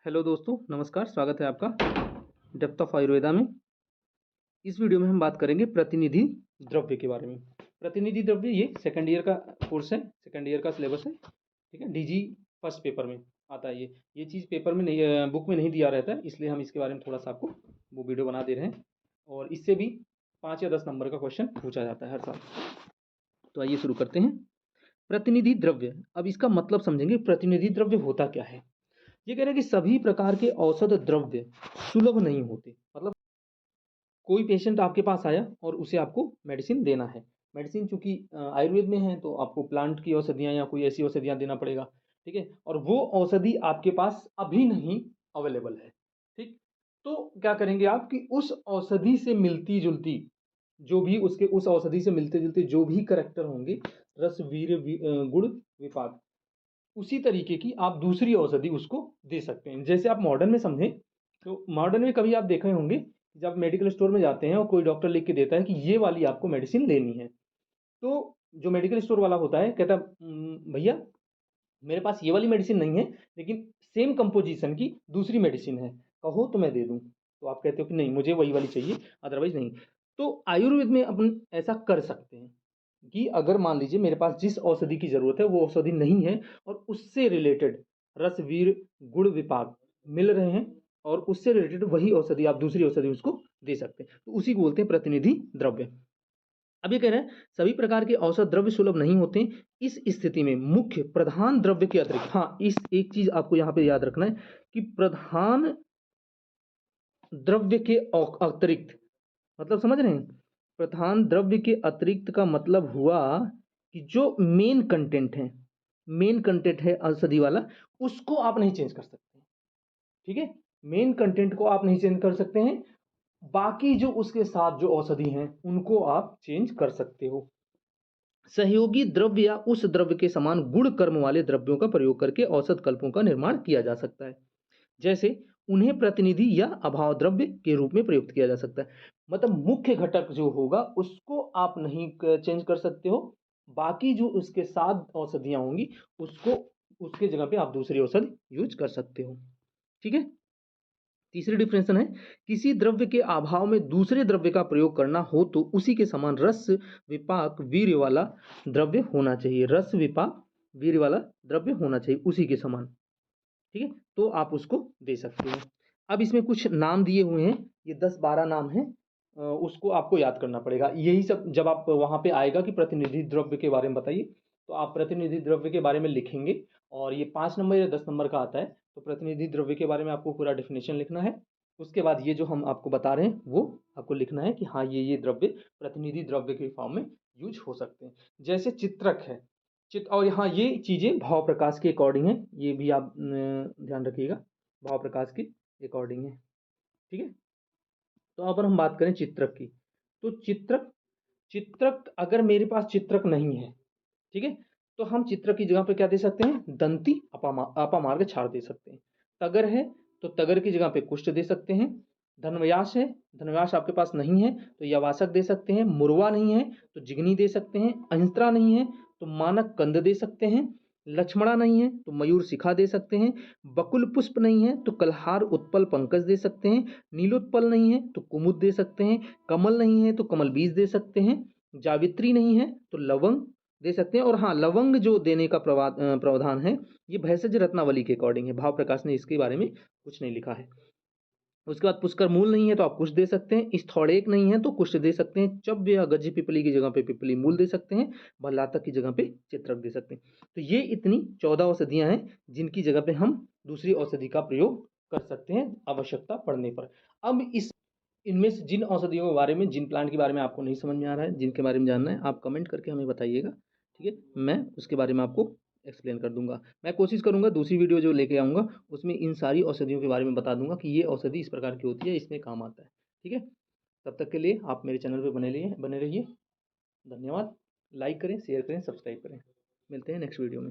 Hello दोस्तों, नमस्कार। स्वागत है आपका डेप्थ ऑफ आयुर्वेदा में। इस वीडियो में हम बात करेंगे प्रतिनिधि द्रव्य के बारे में। प्रतिनिधि द्रव्य ये सेकंड ईयर का कोर्स है, सेकंड ईयर का सिलेबस है। ठीक है, डीजी फर्स्ट पेपर में आता है। ये चीज़ पेपर में नहीं, बुक में नहीं दिया रहता है, इसलिए हम इसके बारे में थोड़ा सा आपको वो वीडियो बना दे रहे हैं। और इससे भी 5 या 10 नंबर का क्वेश्चन पूछा जाता है हर साल। तो आइए शुरू करते हैं। प्रतिनिधि द्रव्य, अब इसका मतलब समझेंगे। प्रतिनिधि द्रव्य होता क्या है। ये कह रहे हैं कि सभी प्रकार के औषध द्रव्य सुलभ नहीं होते। मतलब कोई पेशेंट आपके पास आया और उसे आपको मेडिसिन देना है। मेडिसिन चूंकि आयुर्वेद में है तो आपको प्लांट की औषधियाँ या कोई ऐसी औषधियाँ देना पड़ेगा। ठीक है, और वो औषधि आपके पास अभी नहीं अवेलेबल है। ठीक, तो क्या करेंगे आप कि उस औषधि से मिलती जुलती जो भी उसके उस औषधि से मिलते जुलते जो भी करेक्टर होंगे, रस वीर्य गुण विपाक, उसी तरीके की आप दूसरी औषधि उसको दे सकते हैं। जैसे आप मॉडर्न में समझें तो मॉडर्न में कभी आप देखे होंगे जब मेडिकल स्टोर में जाते हैं और कोई डॉक्टर लिख के देता है कि ये वाली आपको मेडिसिन लेनी है, तो जो मेडिकल स्टोर वाला होता है कहता है, भैया मेरे पास ये वाली मेडिसिन नहीं है, लेकिन सेम कंपोजिशन की दूसरी मेडिसिन है, कहो तो मैं दे दूं। तो आप कहते हो कि नहीं, मुझे वही वाली चाहिए, अदरवाइज नहीं। तो आयुर्वेद में अपन ऐसा कर सकते हैं कि अगर मान लीजिए मेरे पास जिस औषधि की जरूरत है वो औषधि नहीं है और उससे रिलेटेड रसवीर गुण विपाक मिल रहे हैं, और उससे रिलेटेड वही औषधि आप दूसरी औषधि उसको दे सकते हैं, तो उसी को बोलते हैं प्रतिनिधि द्रव्य। अब ये कह रहे हैं सभी प्रकार के औषध द्रव्य सुलभ नहीं होते। इस स्थिति में मुख्य प्रधान द्रव्य के अतिरिक्त, हाँ, इस एक चीज आपको यहाँ पे याद रखना है कि प्रधान द्रव्य के अतिरिक्त, मतलब समझ रहे हैं, प्रधान द्रव्य के अतिरिक्त का मतलब हुआ कि जो मेन कंटेंट है, मेन कंटेंट है औषधि वाला, उसको आप नहीं चेंज कर सकते। ठीक है, मेन कंटेंट को आप नहीं चेंज कर सकते हैं, बाकी जो उसके साथ जो औषधि हैं उनको आप चेंज कर सकते हो। सहयोगी द्रव्य या उस द्रव्य के समान गुण कर्म वाले द्रव्यों का प्रयोग करके औषध कल्पों का निर्माण किया जा सकता है। जैसे उन्हें प्रतिनिधि या अभाव द्रव्य के रूप में प्रयुक्त किया जा सकता है। मतलब मुख्य घटक जो होगा उसको आप नहीं चेंज कर सकते हो, बाकी जो उसके साथ औषधियां होंगी उसको, उसके जगह पे आप दूसरी औषधि यूज कर सकते हो। ठीक है, तीसरी डिफरेंशन है, किसी द्रव्य के अभाव में दूसरे द्रव्य का प्रयोग करना हो तो उसी के समान रस विपाक वीर्य वाला द्रव्य होना चाहिए। रस विपाक वीर्य वाला द्रव्य होना चाहिए उसी के समान। ठीक है, तो आप उसको दे सकते हो। अब इसमें कुछ नाम दिए हुए हैं, ये 10-12 नाम हैं, उसको आपको याद करना पड़ेगा। यही सब जब आप वहां पे आएगा कि प्रतिनिधि द्रव्य के बारे में बताइए, तो आप प्रतिनिधि द्रव्य के बारे में लिखेंगे, और ये 5 नंबर या 10 नंबर का आता है। तो प्रतिनिधि द्रव्य के बारे में आपको पूरा डिफिनेशन लिखना है। उसके बाद ये जो हम आपको बता रहे हैं वो आपको लिखना है कि हाँ, ये द्रव्य प्रतिनिधि द्रव्य के फॉर्म में यूज हो सकते हैं। जैसे चित्रक है, चित्र, और यहाँ ये चीजें भाव प्रकाश के अकॉर्डिंग है, ये भी आप ध्यान रखिएगा, भाव प्रकाश के अकॉर्डिंग है। ठीक है, तो अब हम बात करें चित्रक की, तो चित्रक, चित्रक अगर मेरे पास चित्रक नहीं है, ठीक है, तो हम चित्रक की जगह पे क्या दे सकते हैं, दंती अपामार्ग क्षार दे सकते हैं। तगर है तो तगर की जगह पे कुष्ठ दे सकते हैं। धनव्यास है, धनव्यास आपके पास नहीं है तो यवासक दे सकते हैं। मुरवा नहीं है तो जिगनी दे सकते हैं। अहिंत्रा नहीं है तो मानक कंद दे सकते हैं। लक्ष्मणा नहीं है तो मयूर शिखा दे सकते हैं। बकुल पुष्प नहीं है तो कलहार उत्पल पंकज दे सकते हैं। नीलोत्पल नहीं है तो कुमुद दे सकते हैं। कमल नहीं है तो कमल बीज दे सकते हैं। जावित्री नहीं है तो लवंग दे सकते हैं। और हाँ, लवंग जो देने का प्रावधान है ये भैषज रत्नावली के अकॉर्डिंग है, भाव प्रकाश ने इसके बारे में कुछ नहीं लिखा है। उसके बाद पुष्कर मूल नहीं है तो आप कुछ दे सकते हैं। स्थौड़ेक नहीं है तो कुछ दे सकते हैं। चव्य या गज्ज पिपली की जगह पे पिपली मूल दे सकते हैं। भल्लातक की जगह पे चित्रक दे सकते हैं। तो ये इतनी 14 औषधियां हैं जिनकी जगह पे हम दूसरी औषधि का प्रयोग कर सकते हैं आवश्यकता पड़ने पर। अब इस इनमें से जिन औषधियों के बारे में, जिन प्लांट के बारे में आपको नहीं समझ में आ रहा है, जिनके बारे में जानना है, आप कमेंट करके हमें बताइएगा। ठीक है, मैं उसके बारे में आपको एक्सप्लेन कर दूंगा। मैं कोशिश करूंगा दूसरी वीडियो जो लेके आऊंगा उसमें इन सारी औषधियों के बारे में बता दूंगा कि ये औषधि इस प्रकार की होती है, इसमें काम आता है। ठीक है, तब तक के लिए आप मेरे चैनल पर बने रहिए। धन्यवाद। लाइक करें, शेयर करें, सब्सक्राइब करें। मिलते हैं नेक्स्ट वीडियो में।